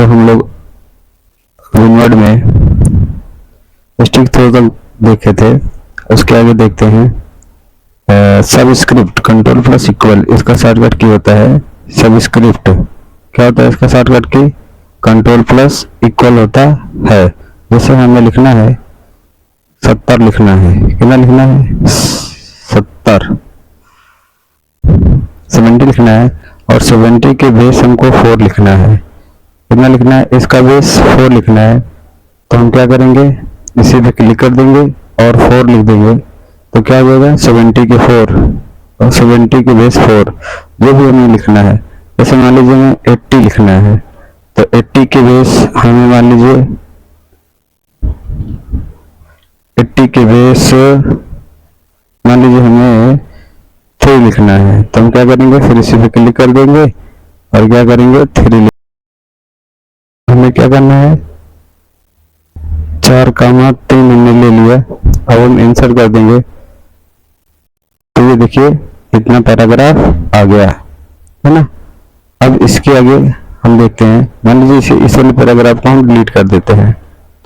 तो हम लोग विनवर्ड में स्टिक थ्रो तक देखे थे। उसके आगे देखते हैं सबस्क्रिप्ट कंट्रोल प्लस इक्वल, इसका शॉर्टकट की होता है सबस्क्रिप्ट। क्या होता है इसका शॉर्टकट की? कंट्रोल प्लस इक्वल होता है। जैसे हमें लिखना है 70 लिखना है, कितना लिखना है 70, 70 लिखना है और 70 के बेस हमको 4 लिखना है। कितना लिखना है? इसका बेस 4 लिखना है। तो हम क्या करेंगे, इसी पे क्लिक कर देंगे और 4 लिख देंगे। तो क्या हो जाएगा 70 के 4 और 70 के बेस 4, जो भी हमें लिखना है। जैसे मान लीजिए हमें 80 लिखना है, तो 80 के बेस हमें मान लीजिए 80 के बेस मान लीजिए हमें 3 लिखना है। तो हम क्या करेंगे, फिर इसी पे क्लिक कर देंगे और क्या करेंगे 3। हमें क्या करना है 4,3 हमने ले लिया। अब हम इंसर्ट कर देंगे तो ये देखिए इतना पैराग्राफ आ गया है ना। अब इसके आगे हम देखते हैं, मान लीजिए इस वाले पैराग्राफ को हम डिलीट कर देते हैं।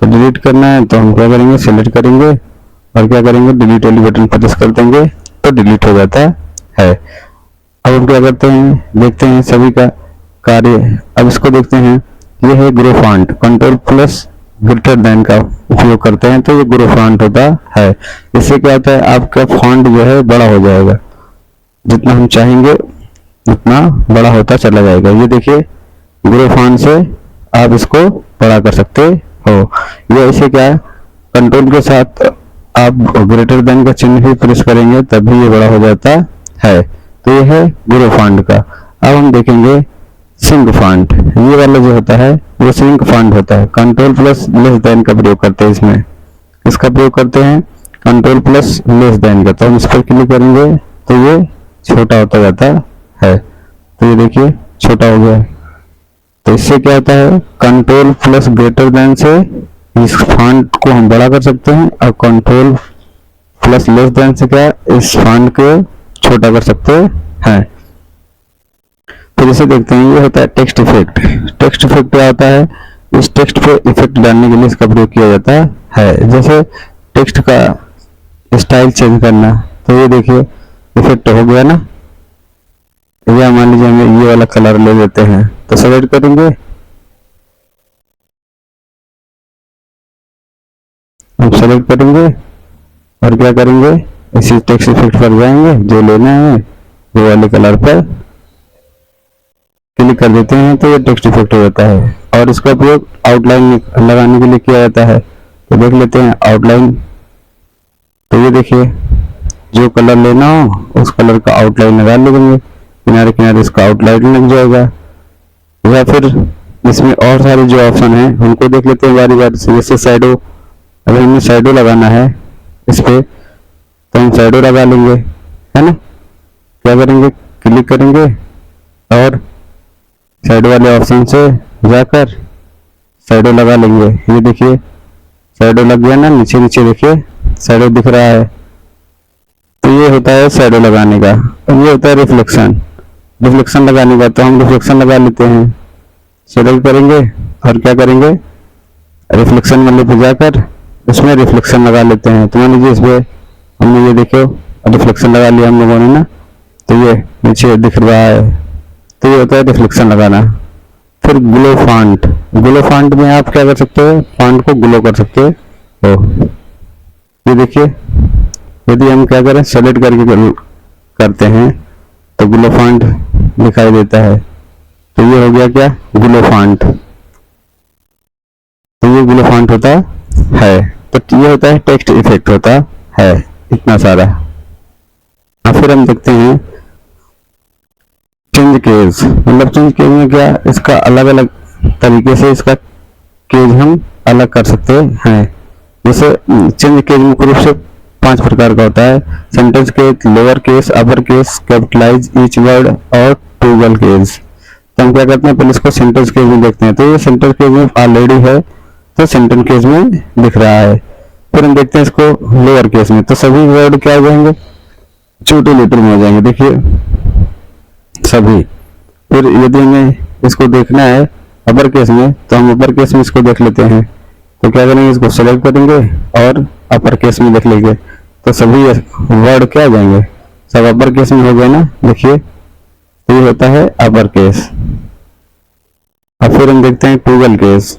तो डिलीट करना है तो हम क्या करेंगे, सेलेक्ट करेंगे और क्या करेंगे डिलीट वाली बटन प्रेस कर देंगे तो डिलीट हो जाता है। अब हम क्या करते हैं, देखते हैं सभी का कार्य। अब इसको देखते हैं, ये है grow font, control plus greater than का उपयोग करते हैं तो ये ग्रो फॉन्ट होता है। इससे क्या होता है, आपका फॉन्ट जो है बड़ा हो जाएगा, जितना हम चाहेंगे उतना बड़ा होता चला जाएगा। ये देखिए ग्रो फॉन्ट से आप इसको बड़ा कर सकते हो। ये ऐसे क्या है, कंट्रोल के साथ आप ग्रेटर देन का चिन्ह भी प्रेस करेंगे तभी ये बड़ा हो जाता है। तो ये है ग्रो फॉन्ट का। अब हम देखेंगे सिंक फॉन्ट। ये वाला जो होता है वो सिंक फॉन्ट होता है। कंट्रोल प्लस लेस देन का प्रयोग करते हैं इसमें, इसका प्रयोग करते हैं कंट्रोल प्लस लेस देन का। तो हम इस पर क्लिक करेंगे तो ये छोटा होता जाता है। तो ये देखिए छोटा हो गया। तो इससे क्या होता है, कंट्रोल प्लस ग्रेटर देन से इस फॉन्ट को हम बड़ा कर सकते हैं और कंट्रोल प्लस लेस देन से क्या इस फॉन्ट को छोटा कर सकते हैं। फिर इसे देखते हैं, ये होता है टेक्स्ट इफेक्ट। टेक्स्ट इफेक्ट क्या होता है, इस टेक्स्ट पे इफेक्ट डालने के लिए इसका प्रयोग किया जाता है। जैसे टेक्स्ट का स्टाइल चेंज करना, तो ये देखिए इफेक्ट हो गया ना। या मान लीजिए हमें ये वाला कलर ले लेते हैं तो सेलेक्ट करेंगे, हम सेलेक्ट करेंगे और क्या करेंगे इसी टेक्स्ट इफेक्ट पर जाएंगे, जो लेना है वो वाले कलर पर क्लिक कर देते हैं तो ये टेक्स्ट इफेक्ट हो जाता है। और इसका उपयोग आउटलाइन लगाने के लिए किया जाता है। तो देख लेते हैं आउटलाइन। तो ये देखिए जो कलर लेना हो उस कलर का आउटलाइन लगा लेंगे, किनारे किनारे इसका आउटलाइन लग जाएगा। या फिर इसमें और सारे जो ऑप्शन हैं उनको देख लेते हैं बारी बारी से। जैसे शैडो, अगर हमें शैडो लगाना है इस पे तो हम शैडो लगा लेंगे, है ना। क्या करेंगे, क्लिक करेंगे और शैडो वाले ऑप्शन से जाकर शैडो लगा लेंगे। ये देखिए शैडो लग गया ना, नीचे नीचे देखिए शैडो दिख रहा है। तो ये होता है शैडो लगाने का। और ये होता है रिफ्लेक्शन, रिफ्लेक्शन लगाने का। तो हम रिफ्लेक्शन लगा लेते हैं, सेलेक्ट करेंगे और क्या करेंगे रिफ्लेक्शन वाले पे जाकर उसमें रिफ्लेक्शन लगा लेते हैं। तो मान लीजिए इसमें हमने ये देखो रिफ्लेक्शन लगा लिया हम लोगों ने ना, तो ये नीचे दिख रहा है। तो ये होता है रिफ्लेक्शन लगाना। फिर ग्लो फॉन्ट, ग्लो फॉन्ट में आप क्या कर सकते हो, फॉन्ट को ग्लो कर सकते हो। ये देखिए यदि हम क्या करें सेलेक्ट करके करते हैं तो ग्लो फॉन्ट दिखाई देता है। तो ये हो गया क्या ग्लो फॉन्ट। तो ये ग्लो फॉन्ट होता है। तो ये होता है टेक्स्ट इफेक्ट होता है इतना सारा। अब फिर हम देखते हैं चेंज केज। मतलब चेंज केज में क्या, इसका अलग अलग तरीके से इसका केज हम अलग कर सकते हैं। जैसे चेंज केज मुख्य रूप से 5 प्रकार का होता है। Sentence case, lower case, upper case, capitalize each word और ट्रूगल केज। तो हम क्या करते हैं पहले इसको सेंटेंस केज में देखते हैं। तो ये सेंटेंस केज में ऑलरेडी है तो सेंटेंस केज में दिख रहा है। फिर हम देखते हैं इसको लोअर केस में, तो सभी वर्ड क्या हो जाएंगे छोटे लेटर में हो जाएंगे, देखिए सभी। फिर यदि हमें इसको देखना है अपर केस में, तो हम अपर केस में इसको देख लेते हैं। तो क्या करेंगे, इसको सेलेक्ट करेंगे और अपर केस में देख लेंगे, तो सभी वर्ड क्या आ जाएंगे, सब अपर केस में हो गए ना। देखिए तो ये होता है अपर केस। अब फिर हम देखते हैं टूगल केस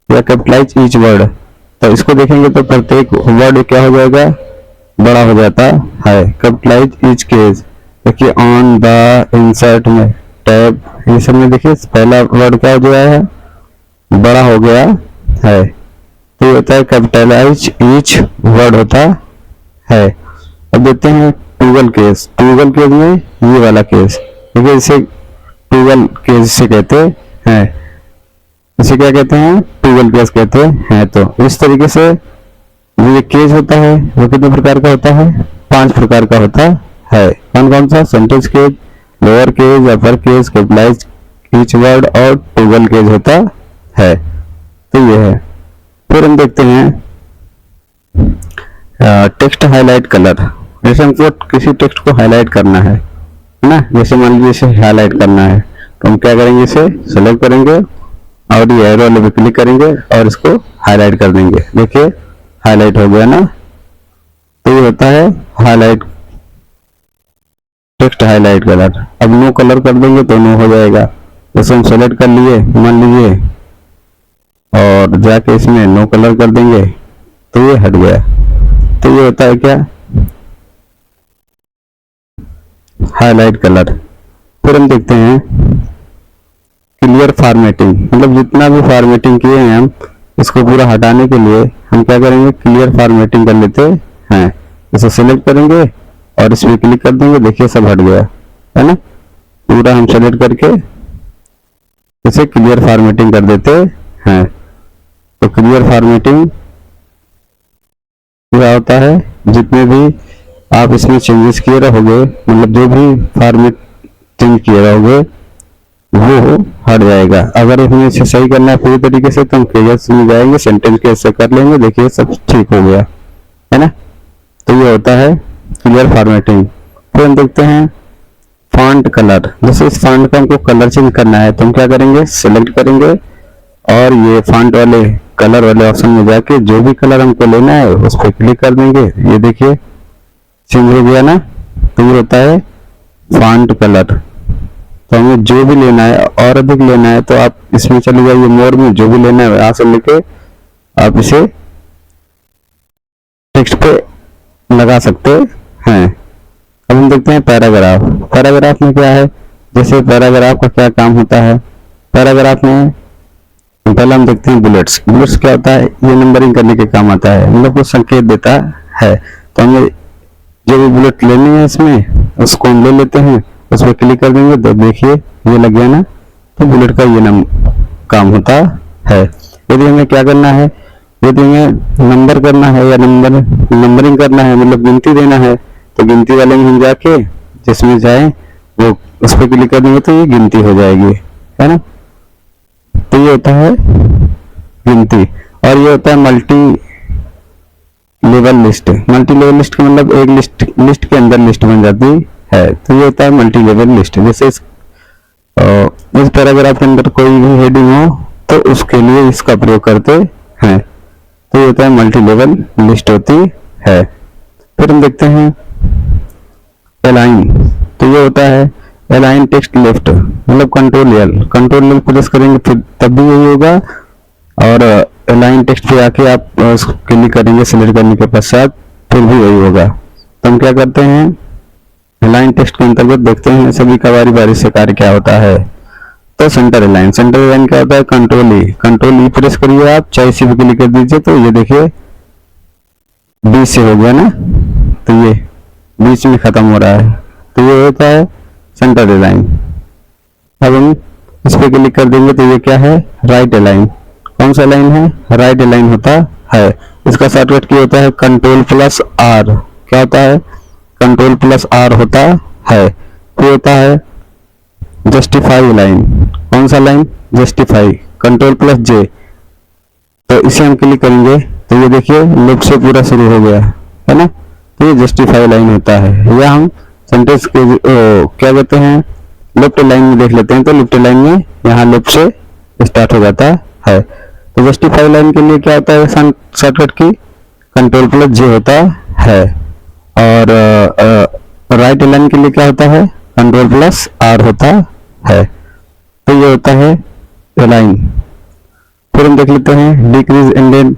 या कैपिटलाइज ईच वर्ड। तो इसको देखेंगे तो प्रत्येक वर्ड क्या हो जाएगा, बड़ा हो जाता है। कैपिटलाइज ईच केस, देखिए ऑन, द, इंसर्ट में, टैब, ये सब में देखिए पहला वर्ड क्या हो गया है, बड़ा हो गया है। तो ये होता है कैपिटलाइज ईच वर्ड होता है। अब देखते हैं टूगल केस। टूगल केस में ये वाला केस, देखिए इसे टूगल केस से कहते हैं। इसे क्या कहते हैं, टूगल केस कहते हैं। तो इस तरीके से ये केस होता है वो कितने प्रकार का होता है, 5 प्रकार का होता है। कौन कौन सा, sentence case, lower case, upper case, capitalize each word और टूगल केस होता है। तो ये है। फिर हम देखते हैं टेक्स्ट हाईलाइट कलर। जैसे हमको किसी टेक्स्ट को हाईलाइट करना है ना, जैसे मान लीजिए इसे हाईलाइट करना है, तो हम क्या करेंगे, इसे सेलेक्ट करेंगे और ये एरो वाले पे क्लिक करेंगे और इसको हाईलाइट कर देंगे। देखिए हाईलाइट हो गया ना। तो ये होता है हाईलाइट, टेक्स्ट हाईलाइट कलर। अब नो कलर कर देंगे तो नो हो जाएगा। जैसे हम सेलेक्ट कर लिए मान लीजिए और जाके इसमें नो कलर कर देंगे तो ये हट गया। तो ये होता है क्या, हाईलाइट कलर। फिर हम देखते हैं क्लियर फॉर्मेटिंग, मतलब जितना भी फॉर्मेटिंग किए हैं हम, इसको पूरा हटाने के लिए हम क्या करेंगे, क्लियर फॉर्मेटिंग कर लेते हैं। इसे सिलेक्ट करेंगे और इसमें क्लिक कर देंगे, देखिए सब हट गया है ना। पूरा हम सेलेक्ट करके इसे क्लियर फॉर्मेटिंग कर देते हैं। तो क्लियर फॉर्मेटिंग क्या होता है, जितने भी आप इसमें चेंजेस किए रहोगे, मतलब जो भी फॉर्मेट चेंज किए रहोगे वो हट जाएगा। अगर इसमें इसे सही करना है पूरी तरीके से तो हम केस में जाएंगे, सेंटेंस के ऐसे कर लेंगे, देखिए सब ठीक हो गया है ना। तो ये होता है क्लियर फॉर्मेटिंग। फिर हम देखते हैं फॉन्ट कलर। जैसे इस फॉन्ट का हमको कलर चेंज करना है तो हम क्या करेंगे, सिलेक्ट करेंगे और ये फॉन्ट वाले कलर वाले ऑप्शन में जाके जो भी कलर हमको लेना है उस पर क्लिक कर देंगे। ये देखिए चेंज हो गया ना। तो ये होता है फॉन्ट कलर। तो हमें जो भी लेना है और अधिक लेना है तो आप इसमें चले जाइए, मोर में जो भी लेना है यहाँ से लेके आप इसे टेक्स्ट पे लगा सकते हैं। अब हम देखते हैं पैराग्राफ। पैराग्राफ में क्या है, जैसे पैराग्राफ का क्या काम होता है। पैराग्राफ में पहले हम देखते हैं बुलेट्स। बुलेट्स क्या होता है, ये नंबरिंग करने के काम आता है, मतलब कुछ संकेत देता है। तो हमें जो भी बुलेट लेनी है इसमें उसको हम ले लेते हैं, उस पर क्लिक कर देंगे तो देखिए ये लग गया ना। तो बुलेट का ये काम होता है। यदि हमें क्या करना है, यदि हमें नंबर करना है या नंबरिंग करना है, मतलब गिनती देना है, तो गिनती वाले में हम जाके जिसमें जाए वो उस पर क्लिक कर देंगे तो ये गिनती हो जाएगी, है ना। तो ये होता है गिनती। और ये होता है multi level list. Multi level list का मतलब एक लिस्ट के अंदर लिस्ट बन जाती है। तो ये होता है मल्टी लेवल लिस्ट। जैसे इस पैराग्राफ के अंदर कोई भी हेडिंग हो तो उसके लिए इसका प्रयोग करते हैं। तो ये होता है मल्टी लेवल लिस्ट होती है। फिर हम देखते हैं अलाइन। तो ये होता है अलाइन टेक्स्ट लेफ्ट, मतलब कंट्रोल एल प्रेस करेंगे फिर तब भी यही होगा। और अलाइन टेक्स्ट पे आके आप क्लिक करेंगे सिलेक्ट करने के पश्चात फिर भी वही होगा। तो हम क्या करते हैं, अलाइन टेक्स्ट के अंतर्गत देखते हैं सभी का बारी बारी से कार्य क्या होता है। तो सेंटर अलाइन क्या होता है, कंट्रोल ई प्रेस करिए आप, चाहे इसी पे क्लिक कर दीजिए तो ये देखिए बीच से हो गया ना। तो ये बीच में खत्म हो रहा है, तो ये होता है सेंटर अलाइन। अब हम इस पे क्लिक कर देंगे तो ये क्या है, राइट अलाइन। कौन सा लाइन है, राइट अलाइन होता है। इसका शॉर्टकट क्या होता है, कंट्रोल प्लस आर। क्या होता है, कंट्रोल प्लस आर होता है। फिर होता है जस्टिफाई लाइन। कौन सा लाइन, जस्टिफाई, कंट्रोल प्लस जे। तो इसे हम क्लिक करेंगे तो ये देखिए लेफ्ट से पूरा शुरू हो गया है ना। तो ये जस्टिफाई लाइन होता है। या हम सेंटेंस के क्या कहते हैं, लेफ्ट लाइन में देख लेते हैं। तो लेफ्ट लाइन में यहाँ लेफ्ट से स्टार्ट हो जाता है। तो जस्टिफाई लाइन के लिए क्या होता है शॉर्टकट की Ctrl+J होता है, और राइट लाइन के लिए क्या होता है Ctrl+R होता है। तो ये होता है लाइन। फिर हम देख लेते हैं डिक्रीज इंडेंट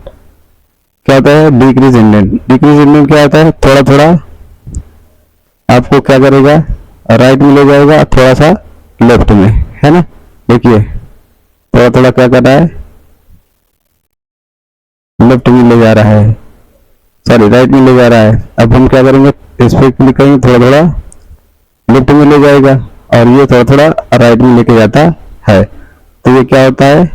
क्या होता है। डिक्रीज इंडेंट, डिक्रीज इंडेंट क्या होता है, थोड़ा थोड़ा आपको क्या करेगा, राइट में ले जाएगा, थोड़ा सा लेफ्ट में, है ना। देखिए थोड़ा थोड़ा क्या कर रहा है, लेफ्ट में ले जा रहा है, सॉरी राइट में ले जा रहा है। अब हम क्या करेंगे, इस पर क्लिक करेंगे, थोड़ा थोड़ा लेफ्ट में ले जाएगा, और ये थोड़ा थोड़ा राइट में लेके जाता है। तो ये क्या होता है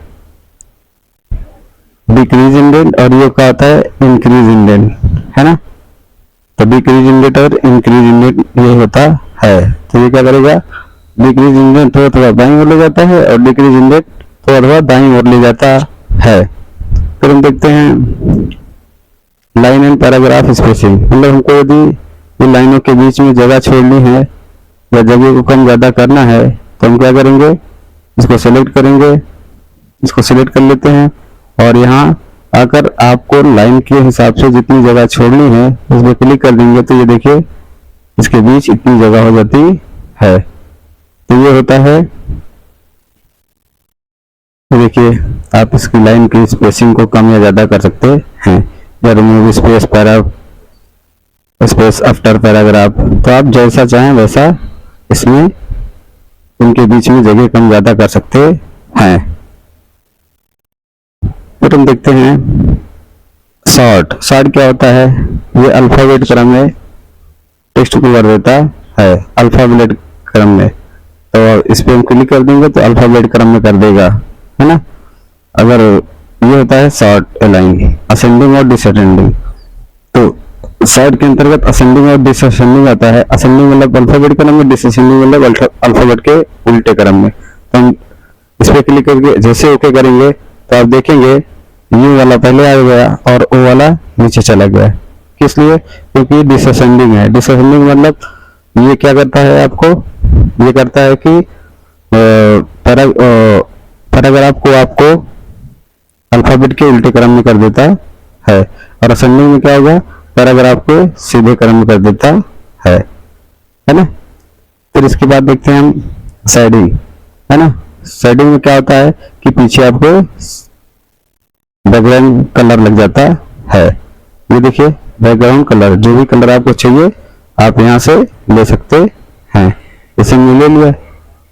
डिक्रीज इंडेंट, और ये क्या होता है इंक्रीज इंडेंट, है ना। तो डिक्रीज इंडेंट और इंक्रीज इंडेंट ये होता है। तो ये क्या करेगा, डिक्रीज इंडेंट थोड़ा थोड़ा बाईं ओर ले जाता है, और डिक्रीज इंडेंट थोड़ा थोड़ा दाईं ओर ले जाता है। फिर हम देखते हैं लाइन एंड पैराग्राफ स्पेसिंग, मतलब हमको यदि ये लाइनों के बीच में जगह छोड़नी है या जगह को कम ज्यादा करना है, तो हम क्या करेंगे, इसको सेलेक्ट करेंगे, इसको सेलेक्ट कर लेते हैं, और यहाँ आकर आपको लाइन के हिसाब से जितनी जगह छोड़नी है उस पर क्लिक कर देंगे। तो ये देखिए इसके बीच इतनी जगह हो जाती है। तो ये होता है, तो देखिए आप इसकी लाइन की स्पेसिंग को कम या ज्यादा कर सकते हैं, या remove space space after paragraph. तो आप जैसा चाहें वैसा इसमें इनके बीच में जगह कम ज्यादा कर सकते हैं। फिर हम देखते हैं शॉर्ट। शॉर्ट क्या होता है, ये अल्फाबेट क्रम में टेक्स्ट को कर देता है, अल्फाबेट क्रम में। तो इस पे हम क्लिक कर देंगे तो अल्फाबेट क्रम में कर देगा, है ना। अगर ये होता है शॉर्ट लाइन, असेंडिंग और डिसअसेंडिंग। तो शॉर्ट के अंतर्गत असेंडिंग और डिसअसेंडिंग आता है। असेंडिंग मतलब अल्फाबेट क्रम में, डिसअसेंडिंग मतलब अल्फाबेट के उल्टे क्रम में। तो हम इस पे क्लिक करके जैसे ओके करेंगे तो आप देखेंगे यू वाला पहले आ गया और ओ वाला नीचे चला गया। किस लिए, क्योंकि डिसअसेंडिंग है। डिसअसेंडिंग मतलब ये क्या करता है, आपको ये करता है कि पैराग्राफ को आपको अल्फाबेट के उल्टे क्रम में कर देता है, और असेंडिंग में क्या होगा, पैराग्राफ के सीधे क्रम में कर देता है ना। फिर इसके बाद देखते हैं हम शेडिंग, है ना। शेडिंग में क्या होता है कि पीछे आपको बैकग्राउंड कलर लग जाता है। ये देखिए बैकग्राउंड कलर, जो भी कलर आपको चाहिए आप यहाँ से ले सकते हैं। इसे हमने ले लिया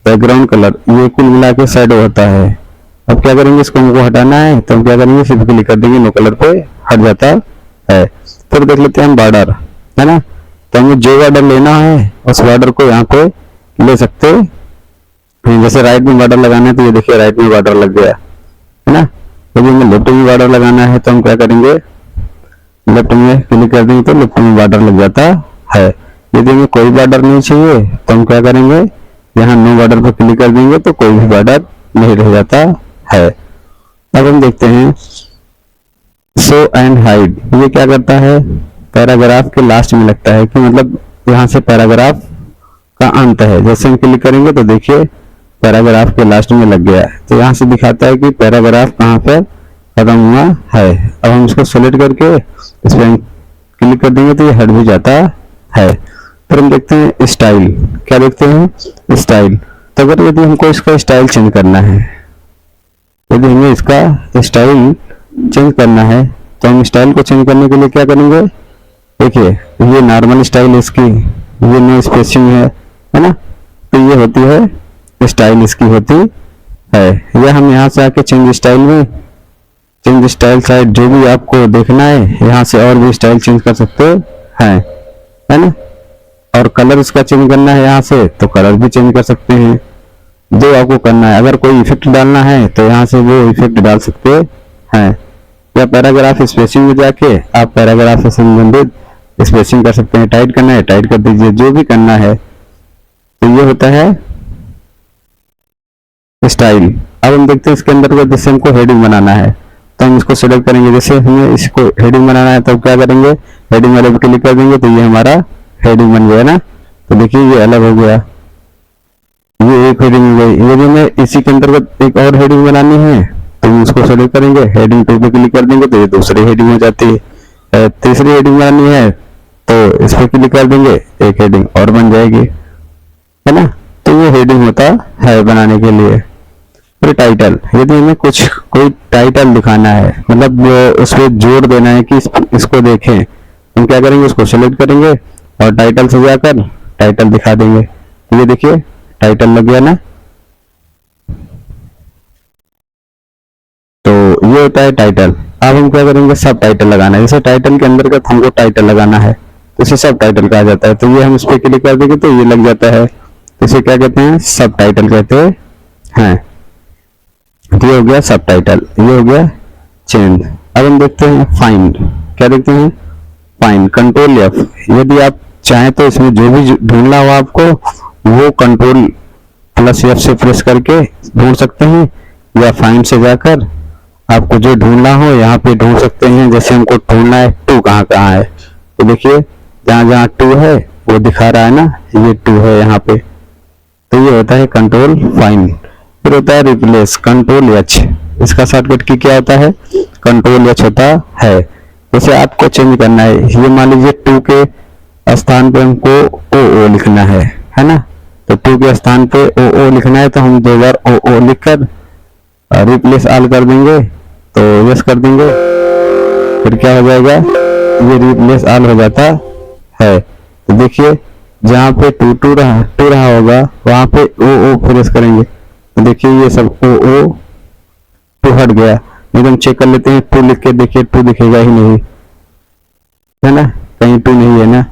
बैकग्राउंड कलर, ये कुल मिला के शैडो होता है। अब क्या करेंगे, इसको हमको हटाना है तो हम क्या करेंगे, सिर्फ क्लिक कर देंगे, नो कलर पे हट जाता है। फिर देख लेते हैं हम बॉर्डर, है ना। तो हमें जो बॉर्डर लेना है उस बॉर्डर को यहाँ पे ले सकते हैं। जैसे राइट में बॉर्डर लगाना है तो ये देखिए राइट में बॉर्डर लग गया, है ना। यदि हमें लेफ्ट में बॉर्डर लगाना है तो हम क्या करेंगे, लेफ्ट में क्लिक कर देंगे तो लेफ्ट में बॉर्डर लग जाता है। यदि हमें कोई बॉर्डर नहीं चाहिए तो हम क्या करेंगे, यहाँ नो बॉर्डर पर क्लिक कर देंगे तो कोई भी बॉर्डर नहीं रह जाता है। अब हम देखते हैं शो एंड हाइड। ये क्या करता है, पैराग्राफ के लास्ट में लगता है, कि मतलब यहाँ से पैराग्राफ का अंत है। जैसे हम क्लिक करेंगे तो देखिए पैराग्राफ के लास्ट में लग गया है। तो यहाँ से दिखाता है कि पैराग्राफ कहाँ पर खत्म हुआ है। अब हम इसको सेलेक्ट करके इस पर क्लिक कर देंगे तो ये हट भी जाता है। फिर हम देखते हैं स्टाइल। क्या देखते हैं, स्टाइल। तो अगर यदि हमको इसका स्टाइल चेंज करना है, यदि हमें इसका स्टाइल चेंज करना है तो हम स्टाइल को चेंज करने के लिए क्या करेंगे, देखिए ये नॉर्मल स्टाइल इसकी, ये नो स्पेसिंग है ना। तो ये होती है स्टाइल, इसकी होती है। या हम यहाँ से आके चेंज स्टाइल में, चेंज स्टाइल साइड जो भी आपको देखना है यहाँ से और भी स्टाइल चेंज कर सकते हैं, है ना। और कलर इसका चेंज करना है यहाँ से तो कलर भी चेंज कर सकते हैं, जो आपको करना है। अगर कोई इफेक्ट डालना है तो यहाँ से वो इफेक्ट डाल सकते हैं, या पैराग्राफ स्पेसिंग में जाके आप पैराग्राफ से संबंधित स्पेसिंग कर सकते हैं। टाइट करना है टाइट कर दीजिए, जो भी करना है। तो ये होता है स्टाइल। अब हम देखते हैं इसके अंदर जैसे हमको हेडिंग बनाना है तो हम इसको सेलेक्ट करेंगे। जैसे हमें इसको हेडिंग बनाना है तो क्या करेंगे, हेडिंग वाले पे क्लिक कर देंगे तो ये हमारा हेडिंग बन गया ना। तो देखिए ये अलग हो गया, ये एक हेडिंग हो गई। यदि हमें इसी के अंतर्गत एक और हेडिंग बनानी है तो हम उसको सेलेक्ट करेंगे, हेडिंग 2 पे क्लिक कर देंगे तो ये दूसरी हेडिंग हो जाती है। तीसरी हेडिंग बनानी है तो इस पे क्लिक कर देंगे, एक हेडिंग और बन जाएगी, है ना। तो ये हेडिंग होता है बनाने के लिए। फिर टाइटल, यदि हमें कुछ कोई टाइटल दिखाना है, मतलब उस पर जोर देना है कि इसको देखें, हम क्या करेंगे, उसको सेलेक्ट करेंगे और टाइटल से जाकर टाइटल दिखा देंगे। तो ये देखिए टाइटल लग गया ना। तो ये होता है टाइटल। अब हम क्या करेंगे, सब टाइटल लगाना है। जैसे टाइटल के अंदर का हमको टाइटल लगाना है तो इसे सब टाइटल कहा जाता है। तो ये हम इस पे क्लिक कर देंगे तो ये लग जाता है, तो इसे क्या कहते हैं, सब टाइटल कहते हैं। तो ये हो गया सब टाइटल, ये हो गया चेंज। अब हम देखते हैं फाइंड, क्या देखते हैं, फाइंड, कंट्रोल F। यदि आप चाहें तो इसमें जो भी ढूंढना हो आपको वो कंट्रोल प्लस F से प्रेस करके ढूंढ सकते हैं, या फाइंड से जाकर आपको जो ढूंढना हो यहाँ पे ढूंढ सकते हैं। जैसे हमको ढूंढना है 2 कहाँ कहाँ है, तो देखिए जहाँ जहाँ 2 है वो दिखा रहा है ना, ये 2 है यहाँ पे। तो ये होता है कंट्रोल फाइंड। फिर होता है रिप्लेस, कंट्रोल H। इसका शॉर्टकट की क्या होता है, कंट्रोल H होता है। जैसे आपको चेंज करना है, ये मान लीजिए 2 के स्थान पे हमको OO लिखना है ना। तो 2 के स्थान पे OO लिखना है तो हम 2 बार OO लिखकर रिप्लेस ऑल कर देंगे, तो यस कर देंगे, फिर क्या हो जाएगा, ये रिप्लेस ऑल हो जाता है। तो देखिए जहाँ पे 2 रहा होगा वहां पे OO प्रेस करेंगे तो देखिए ये सब OO 2 हट गया। नहीं तो हम चेक कर लेते हैं 2 लिख के, देखिए 2 दिखेगा ही नहीं, है ना, कहीं 2 नहीं है ना।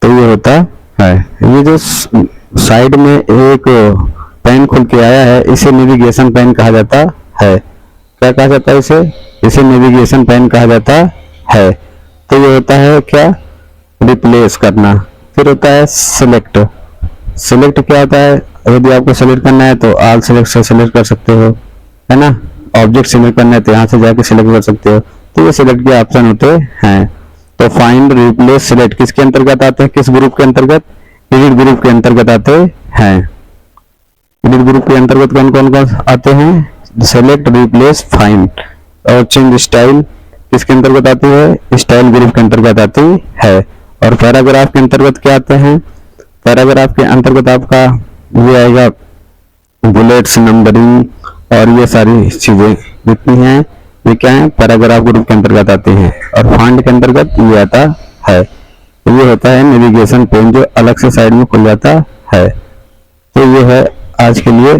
तो ये होता है। ये जो साइड में एक पेन खुल के आया है इसे नेविगेशन पेन कहा जाता है। क्या कहा जाता है इसे नेविगेशन पेन कहा जाता है। तो ये होता है क्या, रिप्लेस करना। फिर होता है सिलेक्ट। सिलेक्ट क्या होता है, यदि आपको सेलेक्ट करना है तो ऑल सेलेक्ट से सेलेक्ट कर सकते हो, है ना। ऑब्जेक्ट सेलेक्ट करना है तो यहाँ से जाके सेलेक्ट कर सकते हो। तो ये सिलेक्ट के ऑप्शन होते हैं। तो फाइंड, रिप्लेस, सिलेक्ट किसके अंतर्गत आते हैं, किस ग्रुप के अंतर्गत, एडिट ग्रुप के अंतर्गत आते हैं। एडिट ग्रुप के अंतर्गत कौन कौन आते हैं, सेलेक्ट, रिप्लेस, फाइंड। और चेंज स्टाइल किसके अंतर्गत आती है, स्टाइल ग्रुप के अंतर्गत आती है। और पैराग्राफ के अंतर्गत क्या आते हैं, पैराग्राफ के अंतर्गत आपका ये आएगा बुलेट्स, नंबरिंग और ये सारी चीजें जितनी हैं ये क्या है, पैराग्राफ ग्रुप के अंतर्गत आती हैं। और फॉन्ट के अंतर्गत ये आता है। तो ये होता है नेविगेशन पेन जो अलग से साइड में खुल जाता है। तो ये है आज के लिए